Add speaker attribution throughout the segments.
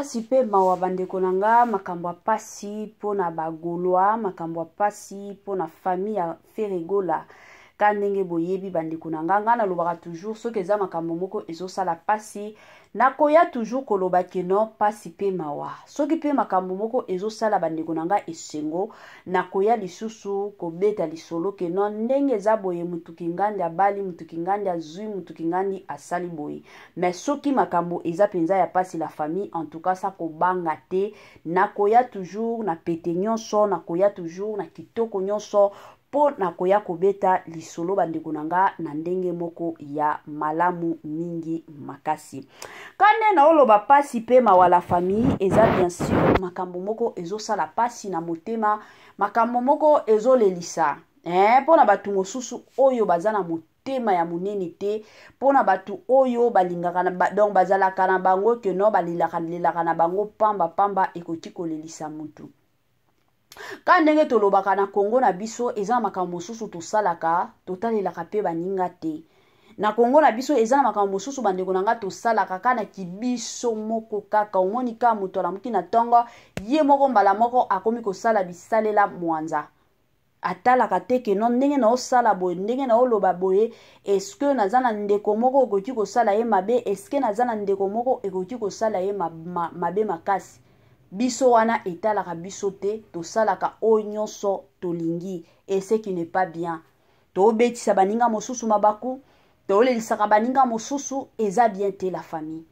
Speaker 1: pasi pe mawa bandeko nanga makambo ya pasi pona bagolwa makambo ya pasi pona famille ya Feregola ka ndenge boyebi bandeko nanga nga nalobaka toujours soki eza makambo moko ezosala pasi nakoya toujours koloba keno pasi pe mawa soki pe makambo moko ezosala bandeko nanga esengo nakoya lisusu kobeta lisolo keno ndenge eza boye mutuki ngandi abali mutuki ngandi azui mutuki ngandi asali boye mais soki makambo eza penza ya pasi la famille en tout cas ça kobanga te nakoya toujours na pete nyonso nakoya toujours na kitoko nyonso po nakoya kobeta lisolo bandeko nanga na ndenge moko ya malamu mingi makasi kane na oloba pasi pe mawala famille eza bien sûr makambo moko ezosala pasi na motema makambo moko ezolelisa pona batu mosusu oyo baza na motema ya munene te pona batu oyo balingaka na donc bazalaka na bango ke no balilaka na bango pamba ekoti kolelisa mutu ka ndenge tolobaka na Congo na biso eza makambo mosusu tosalaka totalelaka pe baninga te na Congo na biso eza makambo mosusu bandeko nanga tosalaka kana kibiso moko kaka omoni ka mutu alamuki na tongo ye moko mbala moko akomi kosala bisalela mwanza atalaka te ke non ndenge na osala boye ndenge na oloba boye est-ce que naza na ndeko moko ekoti kosala ye mabe est-ce que naza na ndeko moko ekoti kosala ye mabe makasi biso wana etalaka biso te tosalaka oyo nyonso tolingi et ce qui n'est pas bien tobetisa baninga mosusu mabaku tolelisaka baninga mosusu eza bien te la famille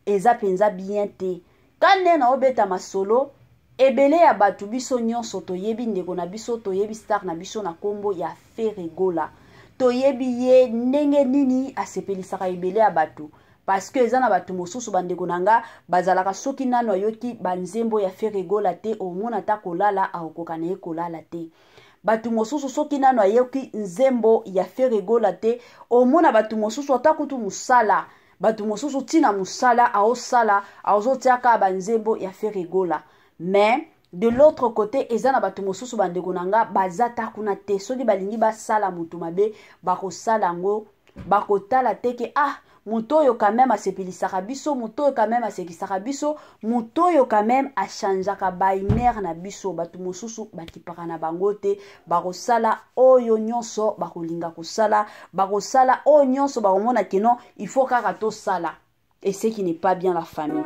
Speaker 1: eza penza bien te kande na obeta masolo ebele ya batu biso nyonso toyebi ndeko na biso toyebi star na biso na kombo ya Feregola toyebi ye ndenge nini asepelisaka ebele ya batu parce que eza na batu mosusu bandeko nanga bazalaka soki nano ayoki banzembo ya Feregola te omona ta kolala aokoka na ye kolala te batu mosusu soki nano ayoki nzembo ya Feregola te omona batu mosusu atakutu musala batu mosusu tina musala aosala aozotiaka banzembo ya Feregola mais de l'autre côté eza na batu mosusu bandeko nanga bazata kuna te soki balingi basala mutu mabe bakosala ngo bakotala te ke mutoyo quand même asepelisaka biso mutoyo quand même asekisaka biso mutoyo quand même achangeaka bainer na biso batu mosusu bakipaka na bango te bakosala oyo nyonso bakolinga kosala bakosala oyo nyonso bakomona keno il faut kaka tosala et ce qui n'est pas bien la famille.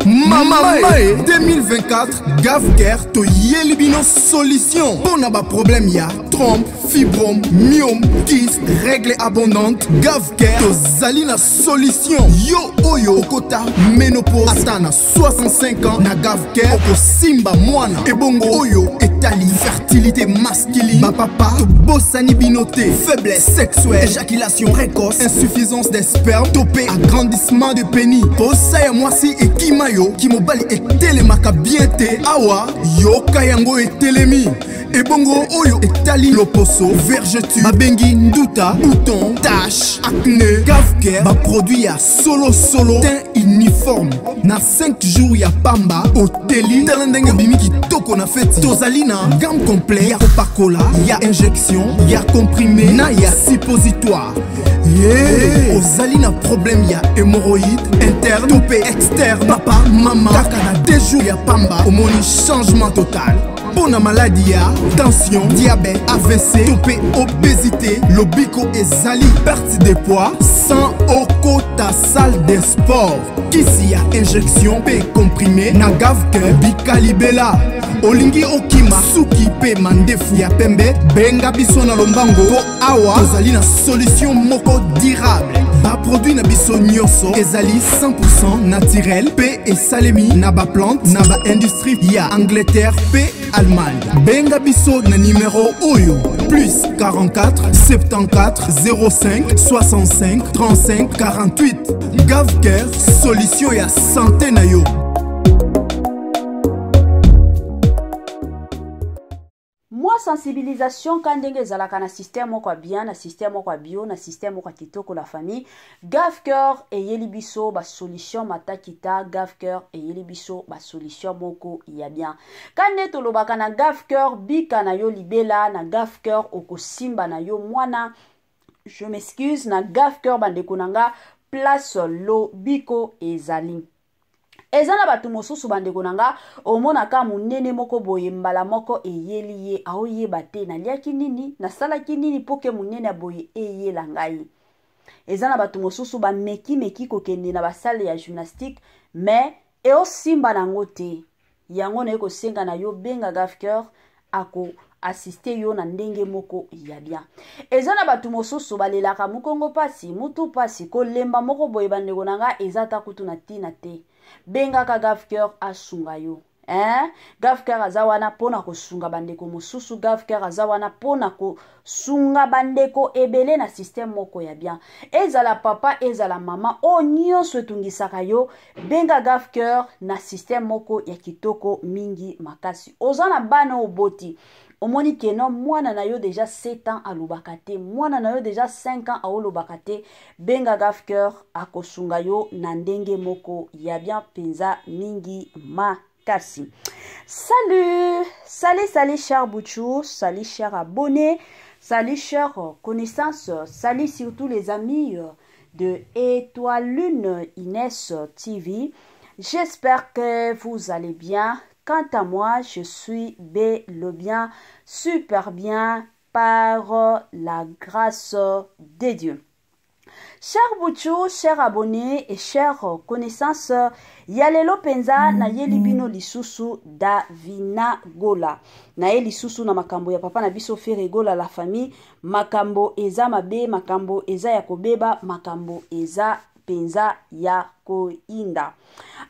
Speaker 2: Mamae 2024 Gavker to yelibino solution pour na ba problème ya trompe fibrome myome kyste règle abondante Gavker to zalina solution yo oyo kota ménopause atana 65 ans na Gavker oko simba mwana ebongo oyo etali fertilité masculine ba papa to bosani binoté faiblesse sexuelle éjaculation précoce insuffisance des spermes topé agrandissement de pénis posa ya mwasi ekimayo ki mobali etelemaka bien te awa yoka yango etelemi ebongo oyo etali loposo vergeture babengi nduta bouton tache acné Gavker ba produit ya solo teint uniforme na 5 jours ya pamba oteli tala ndenge bimi kitoko na feti tozali na gamme complet ya kopakola ya injection ya comprimé na ya suppositoire ozali na problème ya hémorroïde interne topé externe papa mama kaka na 2 jours ya pamba omoni changement total pour la maladie ya tension diabète AVC topé obésité lobiko ezali perte de poids sans okota salle de sport kisi ya injection pe comprimé na Gavker bikalibela olingi okima suki pe mandefu ya pembe benga biso na lombango po awa tozali na solution moko durable ba produit na biso nyonso ezali 100% naturel pe esalemi na ba plante na ba industrie ya Angleterre pe Allemagne benga biso na numéro oyo plus 44 74 05 65 35 48 Gavker solution ya santé na yo.
Speaker 1: Sensibilisation quand ndenge ezalaka na système moko bien na système moko bio na système moko kitoko la famille Gavker eyeli biso ba solution matakita Gavker eyeli biso ba solution moko ya bien quand ne tolobaka na Gavker bika na yo libela na Gavker okosimba na yo mwana je m'excuse na Gavker bandeko nanga place lo biko ezali ezana batu mosusu bandeko nanga omonaka munene moko boye mbala moko eyeli ye aoyeba te naliaki nini nasalaki nini poke munene boye eyela ngai. Ezana batu mosusu meki kokende na basale ya gymnastique mais eosimba nango te yango na ekosenga na yo benga Gafcœur ako assiste yo na ndenge moko ya bien. Ezana batu mosusu balelaka mukongo pasi mutu pasi kolemba moko boye bandeko nanga ezata kutu na tina te benga ka Gafcœur asunga yo. Gafcœur azawana pona kosunga bandeko mosusu, Gafcœur azawana pona kosunga bandeko ebele na système moko ya bien. Ezala papa ezala mama o nyonso etungisaka yo benga Gafcœur na système moko ya kitoko mingi makasi. Ozana bana oboti omoni keno mwana na yo déjà 7 ans alobaka te, mwana na yo déjà 5 ans aolobaka te, benga Gafcœur akosunga yo na ndenge moko ya bien penza mingi makasi. Salut chers Bouchou, salut chers abonnés, salut chers connaissances, salut surtout les amis de Étoile Lune Inès TV. J'espère que vous allez bien. Quant à moi, je suis bel bien, super bien, par la grâce de Dieu. Chers Bouchou, chers abonnés et chers connaissances, yalelo penza na yelibino lisusu Davina Gola. Na ye lisusu na makambo ya papa na biso Fere Gola la famille, makambo eza mabe, makambo eza ya kobeba, makambo eza penza ya koinda.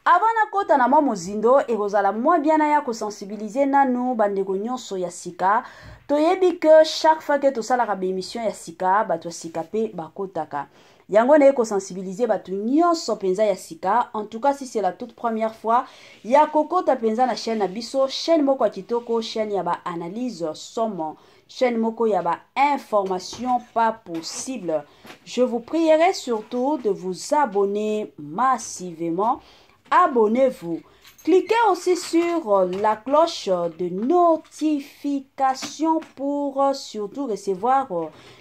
Speaker 1: Avant na kota na mwa mozindo ekozala mwa biana ya kosensibiliser nanu bandeko nyonso ya sika. Toyebi que chaque fois que tosalaka ba émission ya sika, bato sika pe bakotaka. Yango na eko sensibiliser batu nyonso penza ya sika. En tout cas si c'est la toute première fois ya kokota penza na chaîne na biso, chaîne moko ya kitoko, chaîne ya ba analyse somme, chaîne moko ya ba information pas possible. Je vous prierai surtout de vous abonner massivement. Abonnez-vous. Cliquez aussi sur la cloche de notification pour surtout recevoir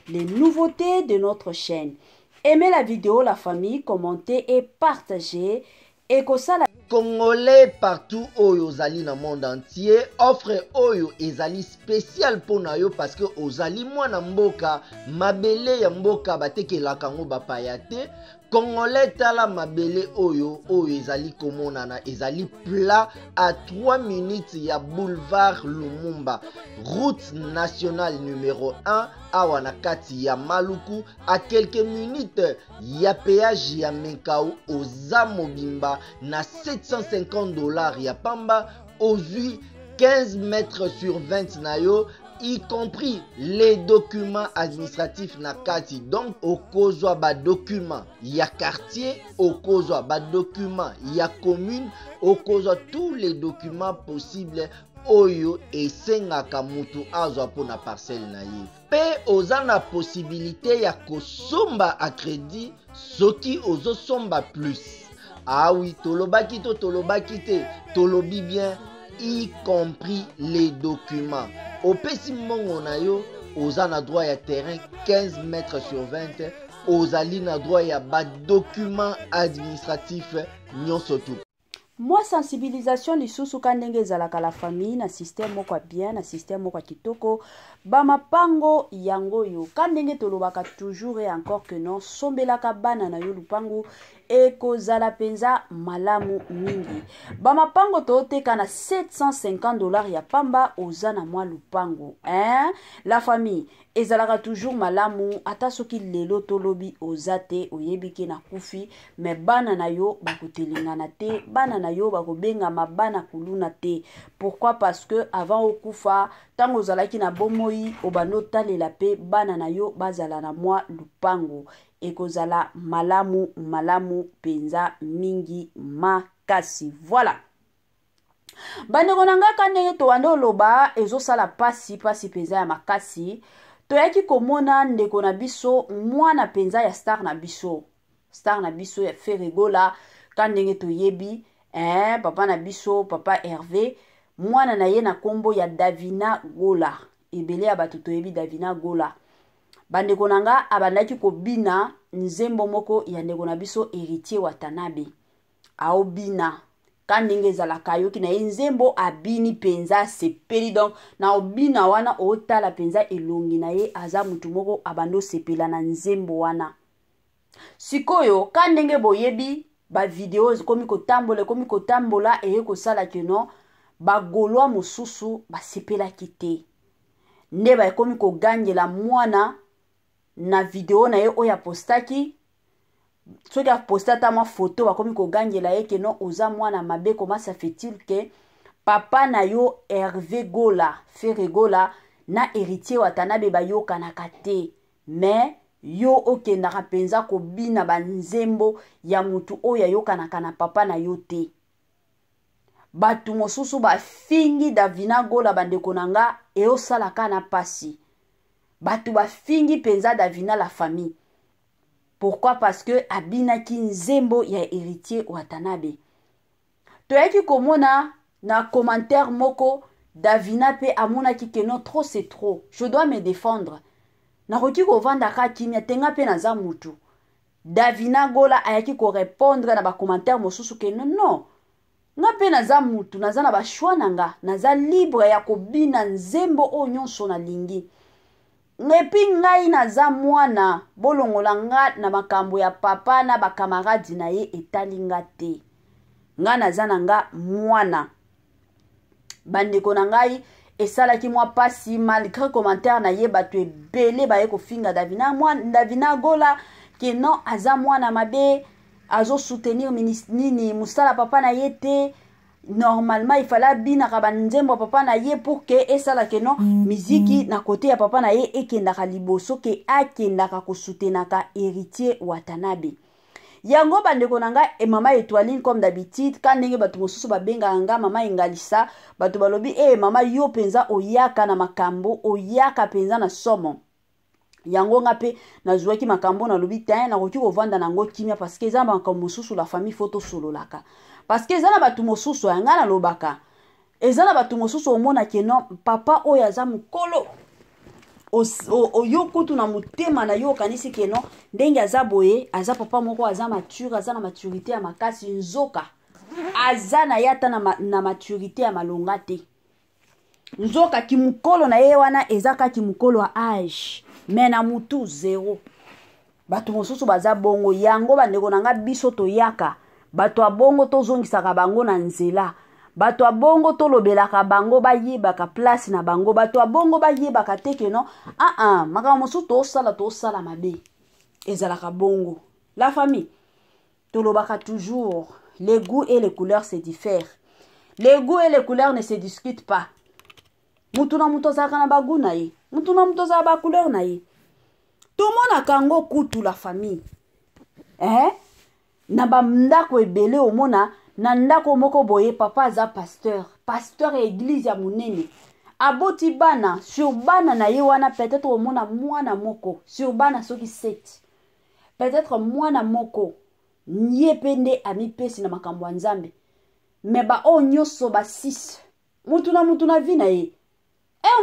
Speaker 1: les nouveautés de notre chaîne. Aimez la vidéo, la famille, commentez et partagez. Et que ça, la
Speaker 3: Congolais partout oyo ozali na monde entier, offre oyo ezali spécial pour na yo parce que ozali mwana mboka mabele ya mboka batekelaka ngo bapaya te. Congolais tala mabele oyo ezali komonana ezali plat à 3 minutes ya boulevard Lumumba, route nationale numéro 1 awa na kati ya Maluku, à quelques minutes ya péage ya Menkau oza mobimba na $750 ya pamba ozui 15 mètres sur 20 na yo, y compris les documents administratifs na kati. Donc okozwa ba document ya quartier, okozwa ba document ya commune, okozwa tous les documents possibles oyo esengaka mutu azwa pona parcelle na ye. Pe oza na possibilité ya kosomba a crédit soki ozo somba plus. Ah oui, tolobaki to tolobaki te, tolobi bien, y compris les documents. Au pesi mongo na yo, oza na droit ya terrain 15 mètres sur 20, ozali na droit ya ba document administratif nyonso tout.
Speaker 1: Moi sensibilisation lisusu kandenge ezalaka la famille na système moko bien na système moko kitoko ba mapango yango yo kandenge tolobaka toujours et encore que non sombelaka bana na yo lupango ekozala penza malamu mingi. Ba mapango toteka na $750 ya pamba oza na mwa lupango. La famille ezalaka toujours malamu ata soki lelo tolobi ozate oyebiki na kufi me bana na yo bakotelingana te, bana na yo bakobenga mabana kuluna te. Pourquoi? Parce que avant okufa tango ozalaki na bomoi obano talela pe bana na yo bazala na mwa lupango ekozala malamu penza mingi makasi. Voilà. Bandeko nanga kandenge toande oloba ezosala pasi penza ya makasi. Toyaki komona ndeko na biso mwana penza ya star na biso ya Fere Gola kandenge toyebi papa na biso papa Hervé mwana na ye na kombo ya Davina Gola ebele ya bato toyebi Davina Gola. Bandeko nanga abandaki kobina nzembo moko ya ndeko na biso Héritier Watanabe aobina ka ndenge ezalaka yoki na ye nzembo abini penza sepeli. Donc na obina wana otala penza elongi na ye aza mutu moko abando sepela na nzembo wana. Sikoyo ka ndenge boyebi ba video komi kotambola eye kosala keno ba golwa mosusu ba sepela kite nde ba komi ko gangela mwana na video na ye oya postaki. Soki a postata ma photo ba komi ko gangela ye keno oza mwana mabe. Comment ça fait-il que papa na yo Hervé Gola Feregola na héritier Watanabe ba yo kanaka te, mais yo okendaka penza ko bina banzembo ya mutu oya yo kanaka na papa na yo te. Batu mosusu ba fingi Davina Gola bandeko nanga e osalaka na pasi. Batu ba fingi penza Davina la famille. Pourquoi? Parce que abina ki nzembo ya héritier Watanabe. Toyaki komona na commentaire moko Davina pe amona ki keno trop c'est trop. Je dois me défendre. Na roki ko vanda ka kimia tenga pe na za mutu. Davina Gola ayaki ko répondre na ba commentaire mosusu ke non. Nga pe na za mutu na za na ba choix nanga, na za libre ya ko bina nzembo o nyonso na lingi. Ngepi ngai na za mwana bolongola nga na makambo ya papa na ba camarade na ye etalinga te. Nga na za nga mwana. Bandeko na ngai esalaki mwa pasi malgré commentaire na ye batu ebele ba ye ko finga Davina Gola ke non aza mwana mabe azo soutenir nini musala papa na ye te. Normalement il fallait bina ka banzembo papa na ye pour que esala ke non miziki na côté ya papa na ye ekendaka liboso ke akendaka ko soutenaka héritier Watanabe. Yango bandeko nanga e mama Étoiline comme d'habitude quand ndenge batu mosusu babenga nga mama Ingalisa batu balobi mama yo penza oyaka na makambo oyaka penza na somo. Yango nga pe nazwaki makambo na lobi tan na koki ko vanda nango kimia parce que zamba makambo mosusu la famille photo solo laka. Parce que ezana batu mosusu ya nga na lobaka. Ezana batu mosusu omona ke non papa oyo aza mukolo. Oyo kutu na mutema na yo kanisi ke non ndenge aza boye aza papa moko aza mature aza na maturité ya makasi nzoka. Aza na yata na maturité ya malonga te. Nzoka ki mukolo na ye wana ezaka ki mukolo wa âge. Mais na mutu zéro. Batu mosusu baza bongo yango bandeko nanga biso toyaka. Bato abongo tozongisaka bango na nzela. Bato abongo tolobelaka bango bayebaka place na bango. Bato abongo bayebaka teke no. Makambo mosusu tosala mabe. Ezalaka bongo. La famille. Tolobaka toujours. Les goûts et les couleurs se diffèrent. Les goûts et les couleurs ne se discutent pas. Mutu na mutu azalaka na bagu na ye. Mutu na mutu azalaka ba couleur na ye. Tomona kango kutu la famille. Na ba ndako ebele omona na ndako moko boye papa aza pasteur ya église ya munene aboti bana sur bana na ye wana peut-être omona mwana moko sur bana soki 7 peut-être mwana moko nye pende amipesi na makambo ya Nzambe mais ba o nyoso ba 6 mutu na vi na ye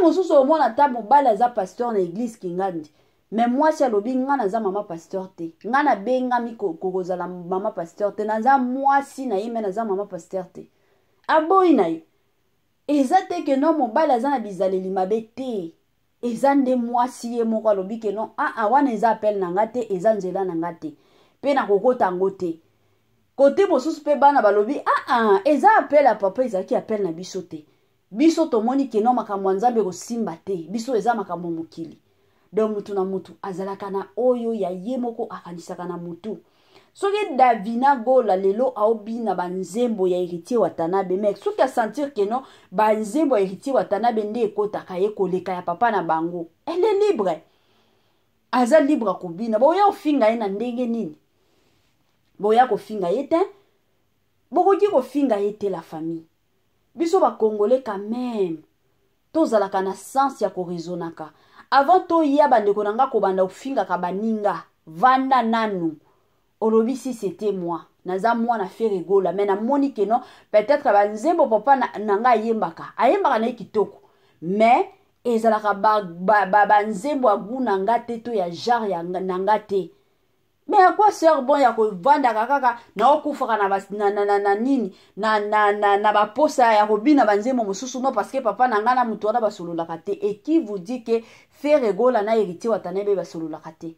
Speaker 1: mosusu omona ta mobala aza pasteur na église Kingandi. Mais moi, si alobi nga naza mama pasteur te. Nga na benga mi kokozala mama pasteur te. Naza moi si na yime naza mama pasteur te. Aboyi na ye. Eza te ke non mobile aza na bizaleli mabe te. Eza nde moi si ye moko alobi ke non. Wana eza appel na nga te. Eza nzela na nga te. Pe na kokota ngo te. Kote mosusu pe bana balobi. Eza appel a papa eza ki appel na biso te. Biso tomoni ke non makambo ya Nzambe kosimba te. Biso eza makambo mokili. Donc mutu na mutu azalaka na oyo ya ye moko akanisaka na mutu. Soki Davina Gola lelo aobina banzembo ya héritier Watanabe mec soki a sentir que non banzembo ya héritier Watanabe nde ekotaka ye koleka ya papa na bango. Elle est libre. Aza libre kobina. Boya ofinga ye na ndenge nini? Boya kofinga ye te. Bokoki kofinga ye te la famille. Biso ba Congolais quand même. Tozalaka na sens ya korizonaka. Avant to ya bandeko nanga ko banda ofinga ka baninga vanda nanu olobi si c'était moi naza moi na Feregola mais na moni ke non peut-être banzembo papa nanga ayembaka na kitoko mais ezalaka banzembo aguna nga te to ya jar ya nanga te mais à quoi sert bon ya ko vanda kaka na okufa na nini na ba posa ya robina banzemo mususu no parce que papa na ngana mutu wana basolo la kate et qui vous dit que Ferregola na héritier watanebe basolo la kate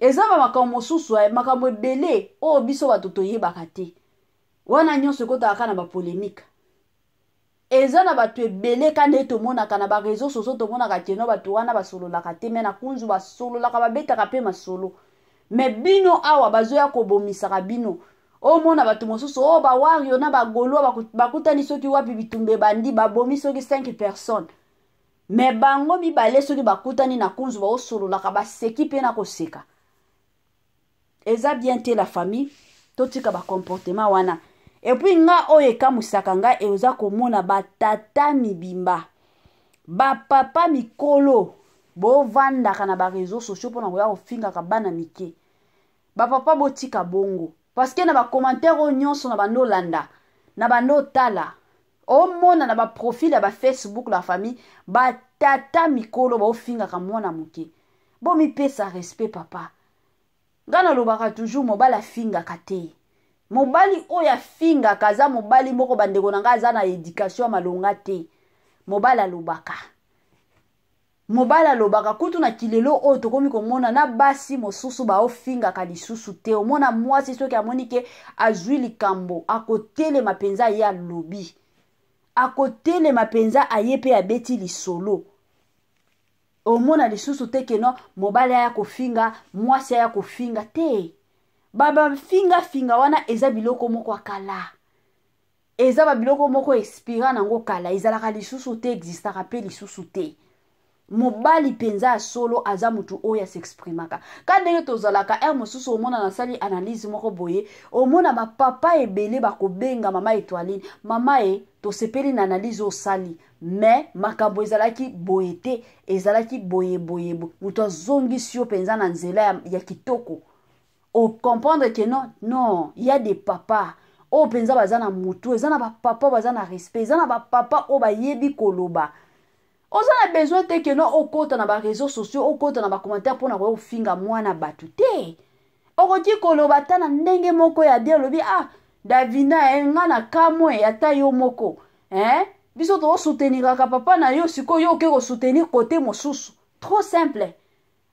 Speaker 1: ezaba makambo mususu makambo ebele o biso bato toyebaka te wana nyonso kotaka na ba polémique eza na bato ebele kande tomonaka na ba réseaux sociaux tomonaka keno bato wana basololaka te me na kunzu basololaka babetaka mpe masolo me bino awa bazoya kobomisaka bino omona bato mosusu o bawario na bagolo bakutani soki wapi bitumbe bandi babomi soki 5 personnes me bango mibale soki bakutani na kunzu baosololaka baseki mpe na koseka eza bien te la famille totika bakomportement wana et puis nga oyo ekamusaka nga eza komona batata mibimba bapapa mikolo bovandaka na bareseau sociaux mpona koya kofingaka bana mike bapapa botika bongo parce que na bacommentaire oyo nyonso na bando olanda na bando otala omona na baprofile ya bafacebook la famille batata mikolo baofingaka mwana moke bomipesa respect papa nga nalobaka toujours mobali afingaka te mobali oyo afingaka aza mobali moko bandeko na nga aza na éducation ya malonga te mobali alobaka kutu na kilelo oyo tokomi komona na basi mosusu baofingaka lisusu te omona mwasi soki amoni ke azwi likambo akotelema mpenza ye alobi akotelema mpenza aye mpe abeti lisolo omona lisusu te keno mobali aya kofinga mwasi aya kofinga te baba finga wana eza biloko moko akala eza babiloko moko expira nango kala ezalaka lisusu te existaka mpe lisusu te mobali penza ya solo aza mutu oyo s'exprimaka ka ndenge tozalaka mosusu omona nasali analyse moko boye omona bapapa ebele bakobenga mama Étoiline mama tosepeli na analyse osali mais makambo ezalaki boye te ezalaki boye mutu azongisi yo penza na nzela ya kitoko o comprendre que non il y a des papas o penza baza na mutu eza na bapapa baza na respect eza na bapapa o bayebi koloba oza na besoin te que okota na ba réseaux sociaux okota na ba commentaire mpona koya kofinga mwana bato te okoki koloba ta na ndenge moko ya bien lobi davina nga na kamwe ata yo moko biso tokosouteniraka papa na yo sikoyo yo oke kosoutenir kote mosusu trop simple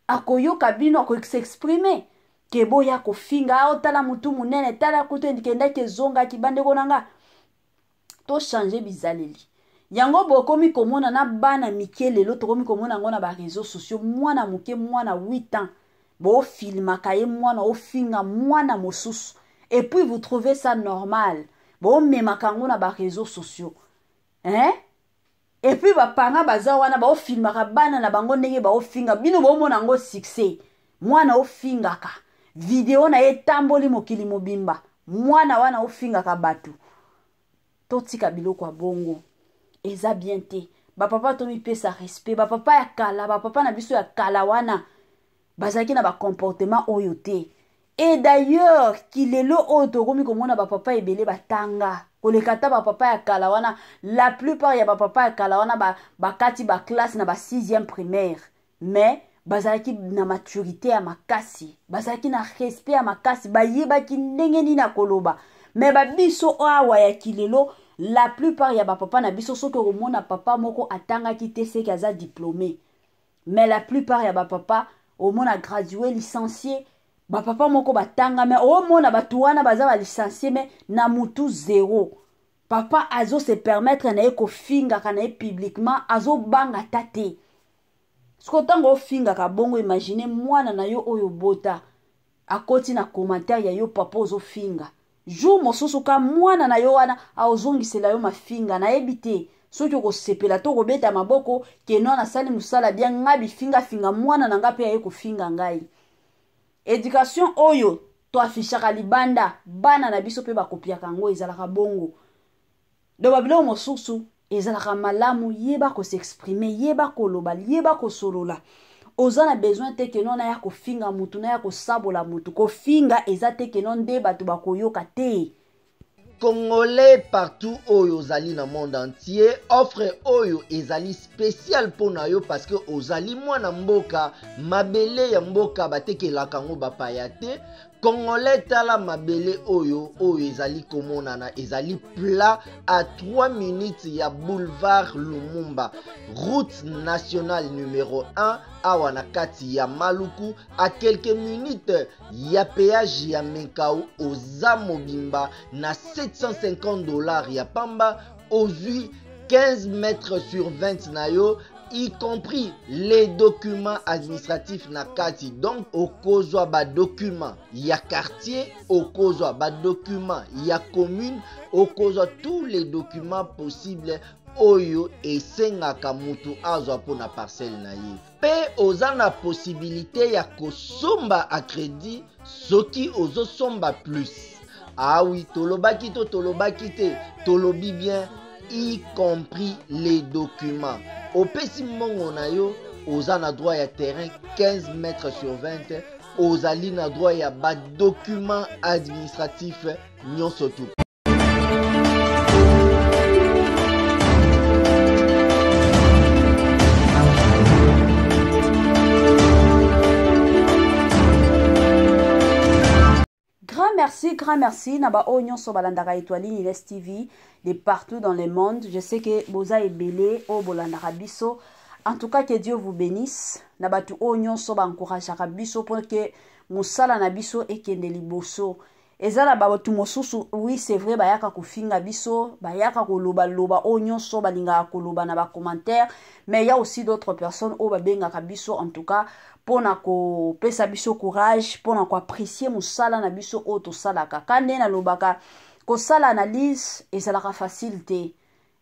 Speaker 1: akoyoka bino akoexprime ke boya kofinga otala mutu munene tala kutu endikendaki ezongaki bandeko na nga to changer bizaleli yango bokomi komona na bana mike lelo tokomi komona ngo na ba réseaux sociaux mwana muke mwana 8 ans bo filmaka ye mwana ofinga mwana mosusu et puis vous trouvez ça normal bo memaka ngo na ba réseaux sociaux et puis bapanga baza wana ba ofilmaka bana na bango ndenge ba ofinga bino bo mona ngo succès mwana ofingaka video na ye tamboli mokili mobimba mwana wana ofingaka bato totika biloko ya bongo eza bien te bapapa tomipesa respect bapapa ya kala bapapa na biso ya kala wana bazalaki na bakomportement oyo te et d'ailleurs kilelo oyo tokomi komona bapapa ebele batanga koleka ta bapapa ya kala wana la plupart ya bapapa ya kala wana bakati baklasse na ba 6e primaire mais bazalaki na maturité ya makasi bazalaki na respect ya makasi bayebaki ndenge nini na koloba mais babiso awa ya kilelo la plupart ya bapapa na biso soki omona papa moko atangaki te seki aza diplômé mais la plupart ya bapapa omona gradué licencié bapapa moko batanga mais omona bato wana baza balicencié mais na mutu zéro papa azo se permettre na ye kofingaka na ye publiquement azobanga ta te siko ntango ofingaka bongo imagine mwana na yo oyo bota akoti na commentaire ya yo papa ozofinga jour mosusu ka mwana na yo wana aozongisela yo mafinga nayebi te soki okosepela to kobeta maboko keno nasali mosala bien nga bifingafinga mwana na nga mpe aye kofinga ngai éducation oyo toafishaka libanda bana na biso mpe bakopiaka yango ezalaka bongo do babiloko mosusu ezalaka malamu yeba kosexprime yeba koloba yeba kosolola oza na besoin te keno na ya kofinga mutu na ya kosabola mutu kofinga eza te keno nde bato bakoyoka te
Speaker 3: Congolais partout oyo ozali na monde entier, offre oyo ezali spécial pona yo parce que ozali mwana mboka, mabele ya mboka batekelaka ngo bapaya te. Congolais tala mabele oyo ezali komonana, ezali plat à 3 minutes ya boulevard Lumumba, route nationale numéro 1 awa na kati ya Maluku, à quelques minutes ya péage ya Menkau oza mobimba na $750 ya pamba, ozui 15 mètres sur 20 na yo, y compris les documents administratifs na kati. Donc okozwa ba document ya quartier, okozwa ba document ya commune, okozwa tous les documents possibles oyo esengaka mutu azwa pona parcelle na ye. Pe oza na possibilité ya kosomba a crédit soki ozosomba plus. Ah oui, tolobaki to tolobaki te, tolobi bien, y compris les documents. Opesi mbongo na yo, oza na droit ya terrain 15 mètres sur 20, ozali na droit ya ba document administratif nyonso tu.
Speaker 1: Grand merci. Naba Onyon Sobalandara Étoile Ines TV de partout dans le monde. Je sais que Boza est belé au Bolandara Bisso. En tout cas, que Dieu vous bénisse. Naba tu Onyon Soba encourage à Bisso pour que Moussala Nabiso et Kendeli Bosso. Ezala baba tumosusu, oui c'est vrai, bayaka kufinga biso, bayaka koloba loba Onyon Soba linga koloba na ba commentaire, mais il y a aussi d'autres personnes au babenga kabiso en tout cas pour na ko pesa biso courage, pour na ko apprécier musala na biso auto salaka. Kande na lobaka ko sala analyse ezalaka facilité.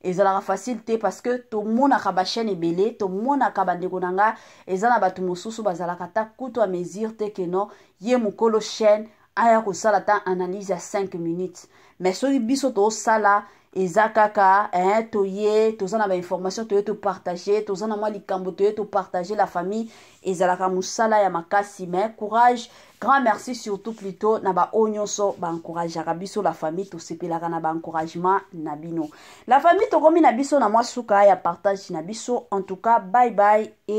Speaker 1: Ezalaka facilité parce que to mona ka ba chaîne ebele, to mona ka bandeko nanga ezala batu mosusu bazalaka ta kuto a mesure te que non, ye mukolo chaîne aya kosala ta analyse à 5 minutes. Mais soki biso to sala ezakaka toye tozana ba information toye to partager, tozana mwa likambo toye to partager la famille ezalaka musala ya makasi. Mais courage, grand merci surtout plutôt na ba onyonso ba encourager biso la famille to sepelaka na ba encouragement na bino. La famille to komi na biso na mwa suka ya partage na biso. En tout cas, bye bye et